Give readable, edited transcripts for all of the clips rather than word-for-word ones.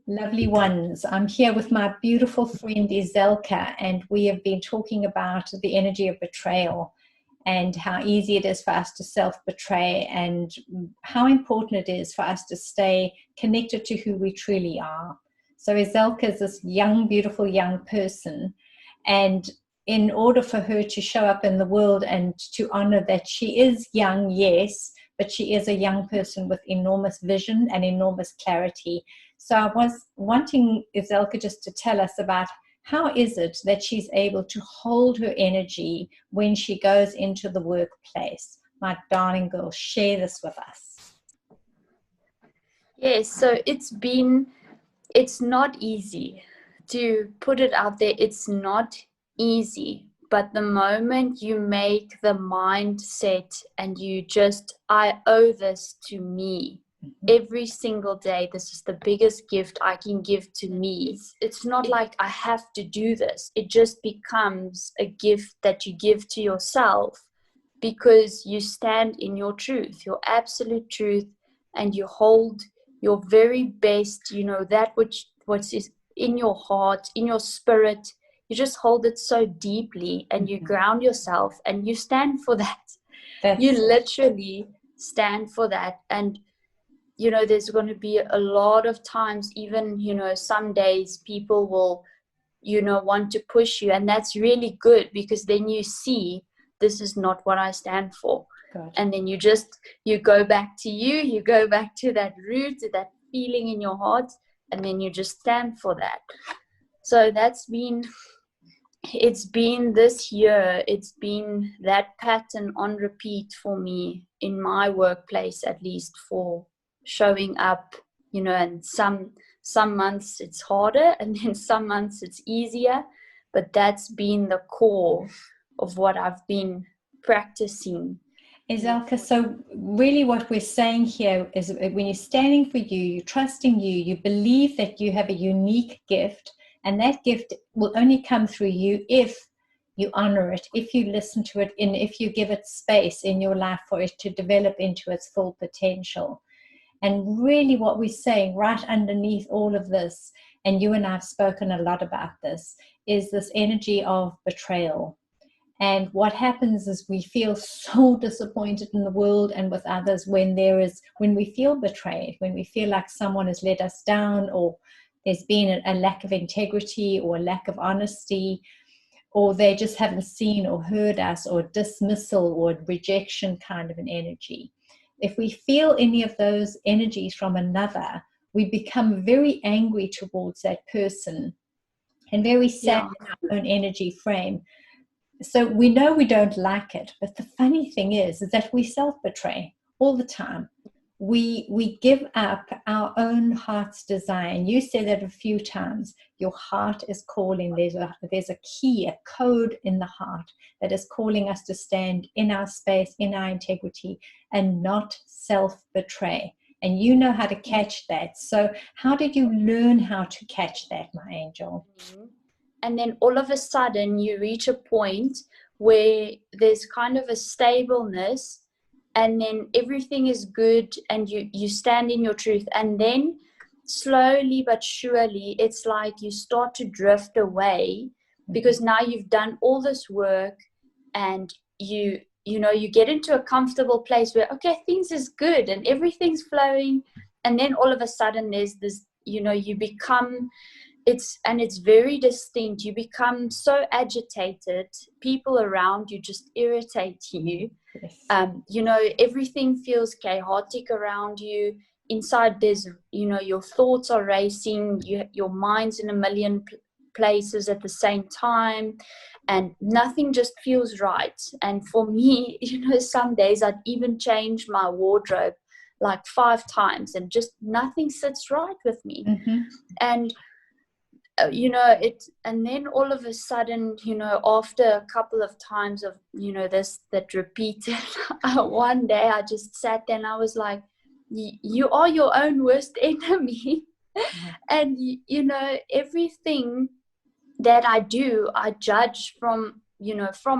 Lovely ones. I'm here with my beautiful friend Izelke, and we have been talking about the energy of betrayal and how easy it is for us to self-betray, and how important it is for us to stay connected to who we truly are. So Izelke is this young, beautiful young person, and in order for her to show up in the world and to honor that she is young, yes, but she is a young person with enormous vision and enormous clarity. So I was wanting Izelke just to tell us about how is it that she's able to hold her energy when she goes into the workplace. My darling girl, share this with us. Yes, so it's not easy to put it out there. It's not easy. But the moment you make the mindset and I owe this to me every single day, this is the biggest gift I can give to me. It's not like I have to do this. It just becomes a gift that you give to yourself because you stand in your truth, your absolute truth, and you hold your very best, that what is in your heart, in your spirit. You just hold it so deeply and you ground yourself and you stand for that. You literally stand for that. And there's going to be a lot of times, even some days people will want to push you, and that's really good because then you see this is not what I stand for. God. And then you go back to that root, that feeling in your heart, and then you just stand for that. So it's been this year, it's been that pattern on repeat for me in my workplace, at least, for showing up, and some months it's harder and then some months it's easier, but that's been the core of what I've been practicing. Izelke, so really what we're saying here is when you're standing for you, you're trusting you believe that you have a unique gift, and that gift will only come through you if you honor it, if you listen to it, and if you give it space in your life for it to develop into its full potential. And really what we're saying right underneath all of this, and you and I have spoken a lot about this, is this energy of betrayal. And what happens is we feel so disappointed in the world and with others when we feel betrayed, when we feel like someone has let us down, or there's been a lack of integrity or a lack of honesty, or they just haven't seen or heard us, or dismissal or rejection kind of an energy. If we feel any of those energies from another, we become very angry towards that person and very sad in our own energy frame. So we know we don't like it, but the funny thing is that we self-betray all the time. We give up our own heart's desire. And you said that a few times. Your heart is calling. There's a key, a code in the heart that is calling us to stand in our space, in our integrity, and not self-betray. And you know how to catch that. So how did you learn how to catch that, my angel? And then all of a sudden you reach a point where there's kind of a stableness, and then everything is good and you stand in your truth. And then slowly but surely it's like you start to drift away, because now you've done all this work and you get into a comfortable place where, okay, things is good and everything's flowing. And then all of a sudden there's this, you become, it's very distinct. You become so agitated. People around you just irritate you. Yes. Everything feels chaotic around you. Inside there's, your thoughts are racing. Your mind's in a million places at the same time, and nothing just feels right. And for me, some days I'd even change my wardrobe like 5 times and just nothing sits right with me. And and then all of a sudden, after a couple of times of, that repeated, one day I just sat there and I was like, you are your own worst enemy. And, everything that I do, I judge from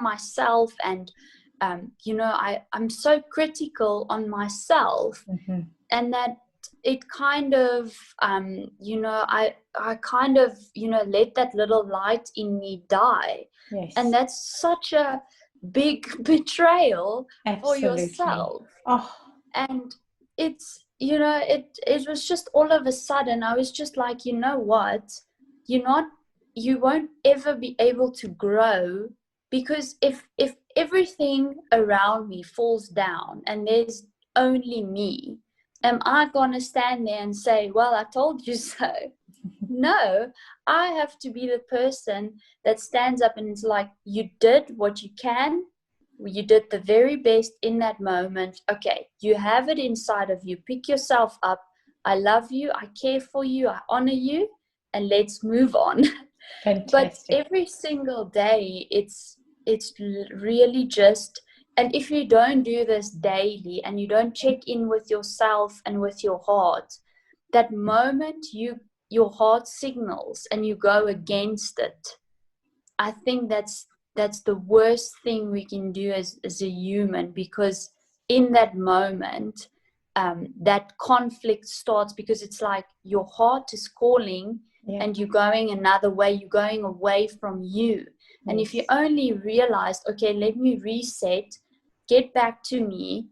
myself. And, I'm so critical on myself. And that it kind of, I kind of, let that little light in me die. Yes. And that's such a big betrayal for Absolutely. yourself. Oh, And it's, it was just all of a sudden, I was just like, you know what, you won't ever be able to grow, because if everything around me falls down and there's only me, am I gonna stand there and say, well, I told you so? No, I have to be the person that stands up and is like, you did what you can. You did the very best in that moment. Okay, you have it inside of you. Pick yourself up. I love you. I care for you. I honor you. And let's move on. But fantastic. every single day, it's really just, and if you don't do this daily and you don't check in with yourself and with your heart, that moment your heart signals and you go against it, I think that's the worst thing we can do as a human, because in that moment, that conflict starts, because it's like your heart is calling, Yeah. and you're going another way, you're going away from you. And if you only realized, okay, let me reset, get back to me,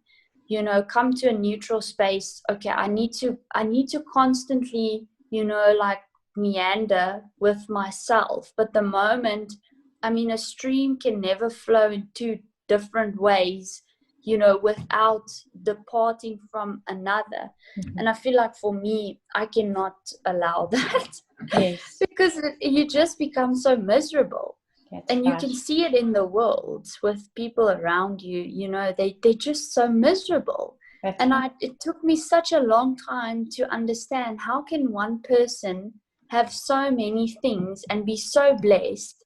come to a neutral space. Okay, I need to constantly, like, meander with myself. But the moment, a stream can never flow in two different ways, without departing from another. And I feel like for me, I cannot allow that. Yes. Because you just become so miserable. That's And you right. can see it in the world with people around you, they're just so miserable. That's And right. it took me such a long time to understand, how can one person have so many things and be so blessed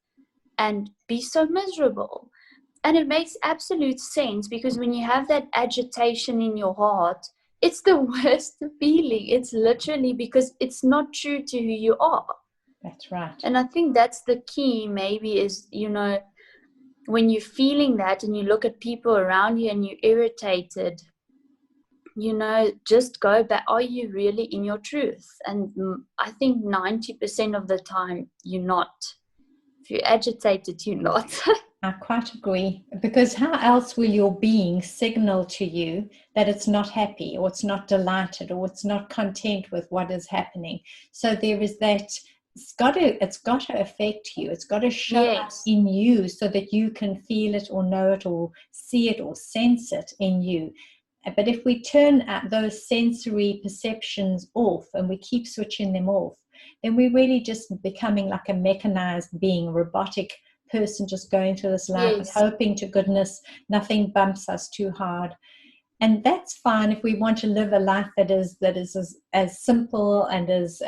and be so miserable? And it makes absolute sense, because when you have that agitation in your heart, it's the worst feeling. It's literally because it's not true to who you are. That's right. And I think that's the key, maybe, is, when you're feeling that and you look at people around you and you're irritated, just go back. Are you really in your truth? And I think 90% of the time, you're not. If you're agitated, you're not. I quite agree, because how else will your being signal to you that it's not happy, or it's not delighted, or it's not content with what is happening? So there is that. It's got to affect you. It's got to show up Yes. in you so that you can feel it or know it or see it or sense it in you. But if we turn those sensory perceptions off and we keep switching them off, then we're really just becoming like a mechanized being, a robotic person just going through this life and Yes. hoping to goodness nothing bumps us too hard. And that's fine if we want to live a life that is as simple and as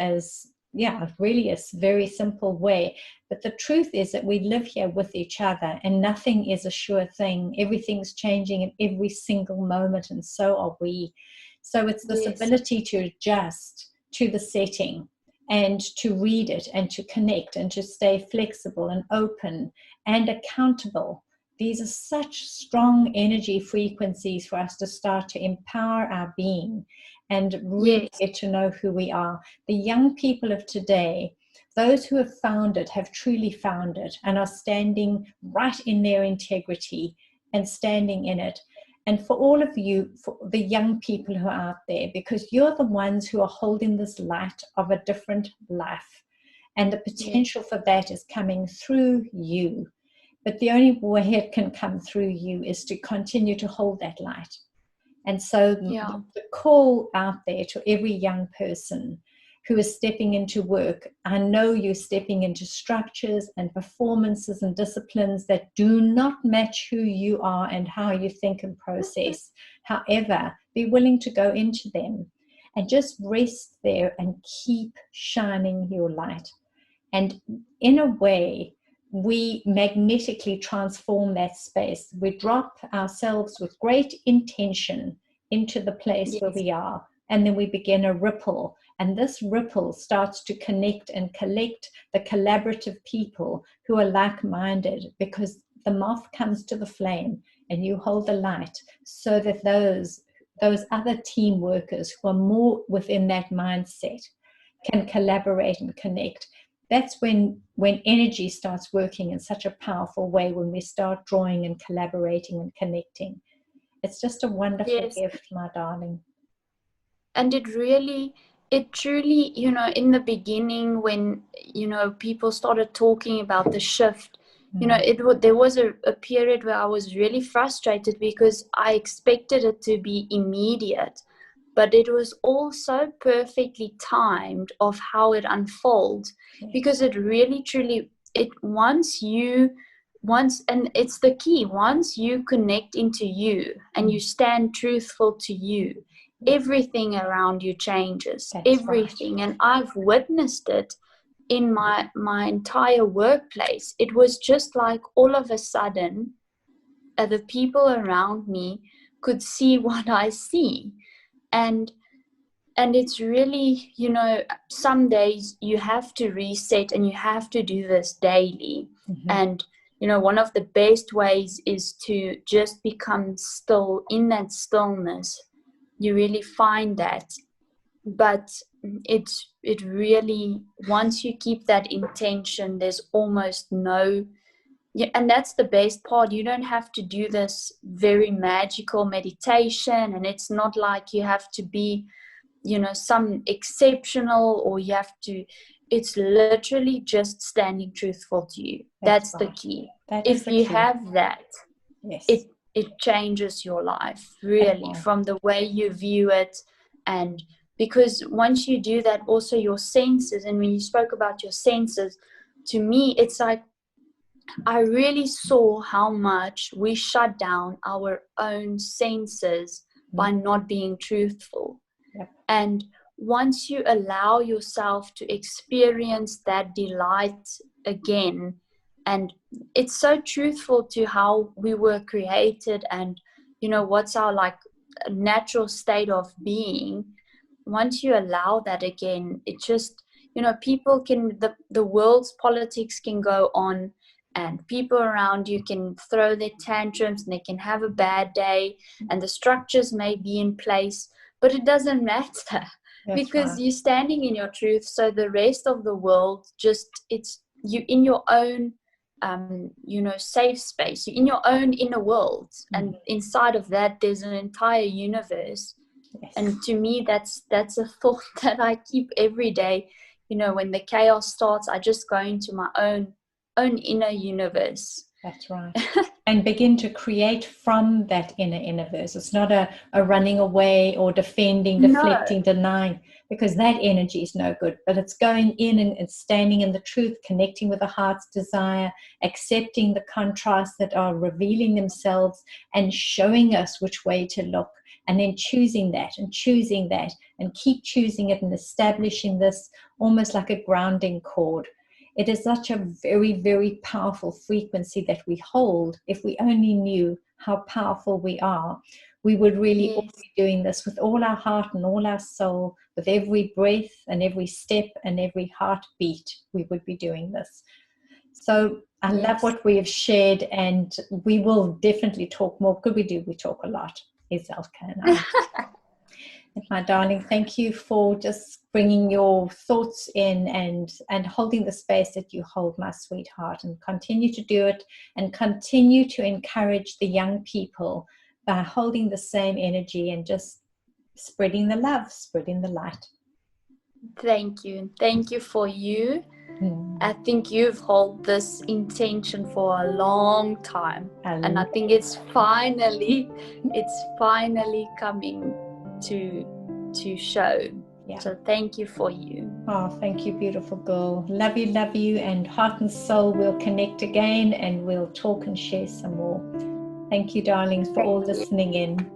really a very simple way. But the truth is that we live here with each other, and nothing is a sure thing. Everything's changing in every single moment, and so are we. So it's this Yes. ability to adjust to the setting and to read it and to connect and to stay flexible and open and accountable. These are such strong energy frequencies for us to start to empower our being and really Yes. get to know who we are. The young people of today, those who have found it, have truly found it and are standing right in their integrity and standing in it. And for all of you, for the young people who are out there, because you're the ones who are holding this light of a different life. And the potential for that is coming through you. But the only way it can come through you is to continue to hold that light. And so the call out there to every young person who is stepping into work, I know you're stepping into structures and performances and disciplines that do not match who you are and how you think and process. However, be willing to go into them and just rest there and keep shining your light. And in a way, we magnetically transform that space. We drop ourselves with great intention into the place where we are, and then we begin a ripple. And this ripple starts to connect and collect the collaborative people who are like-minded, because the moth comes to the flame and you hold the light so that those those other team workers who are more within that mindset can collaborate and connect. That's when energy starts working in such a powerful way, when we start drawing and collaborating and connecting. It's just a wonderful gift, my darling. And it truly, in the beginning, when, people started talking about the shift, there was a period where I was really frustrated because I expected it to be immediate, but it was all so perfectly timed of how it unfolds, because it really, truly, and it's the key, once you connect into you and you stand truthful to you, everything around you changes. That's everything. Right. And I've witnessed it in my entire workplace. It was just like all of a sudden, the people around me could see what I see. And it's really, some days you have to reset, and you have to do this daily. And one of the best ways is to just become still. In that stillness, you really find that. But it really, once you keep that intention, there's almost no, and that's the best part. You don't have to do this very magical meditation, and it's not like you have to be, some exceptional, or you have to, it's literally just standing truthful to you. That's right. The key. If you have that, it changes your life, really, from the way you view it. And because once you do that, also your senses, and when you spoke about your senses, to me, it's like I really saw how much we shut down our own senses by not being truthful. And once you allow yourself to experience that delight again, and it's so truthful to how we were created, and what's our like natural state of being. Once you allow that again, it just, people can, the world's politics can go on, and people around you can throw their tantrums, and they can have a bad day, and the structures may be in place, but it doesn't matter. Because you're standing in your truth. So the rest of the world, just, it's you in your own safe space. You're in your own inner world, and inside of that there's an entire universe. And to me, that's a thought that I keep every day. When the chaos starts, I just go into my own inner universe. That's right. And begin to create from that inner universe. It's not a running away or defending, deflecting, denying, because that energy is no good. But it's going in and standing in the truth, connecting with the heart's desire, accepting the contrasts that are revealing themselves and showing us which way to look, and then choosing that and keep choosing it, and establishing this almost like a grounding cord. It is such a very, very powerful frequency that we hold. If we only knew how powerful we are, we would really all be doing this with all our heart and all our soul, with every breath and every step and every heartbeat. We would be doing this. So I love what we have shared, and we will definitely talk more. Good, we do. We talk a lot, Izelke and I. My darling, thank you for just bringing your thoughts in and holding the space that you hold, my sweetheart, and continue to do it, and continue to encourage the young people by holding the same energy and just spreading the love, spreading the light. Thank you. Thank you for you. I think you've held this intention for a long time, and I think it's finally coming to show. So thank you for you. Oh, thank you, beautiful girl. Love you, and heart and soul will connect again, and we'll talk and share some more. Thank you, darlings, for all listening in.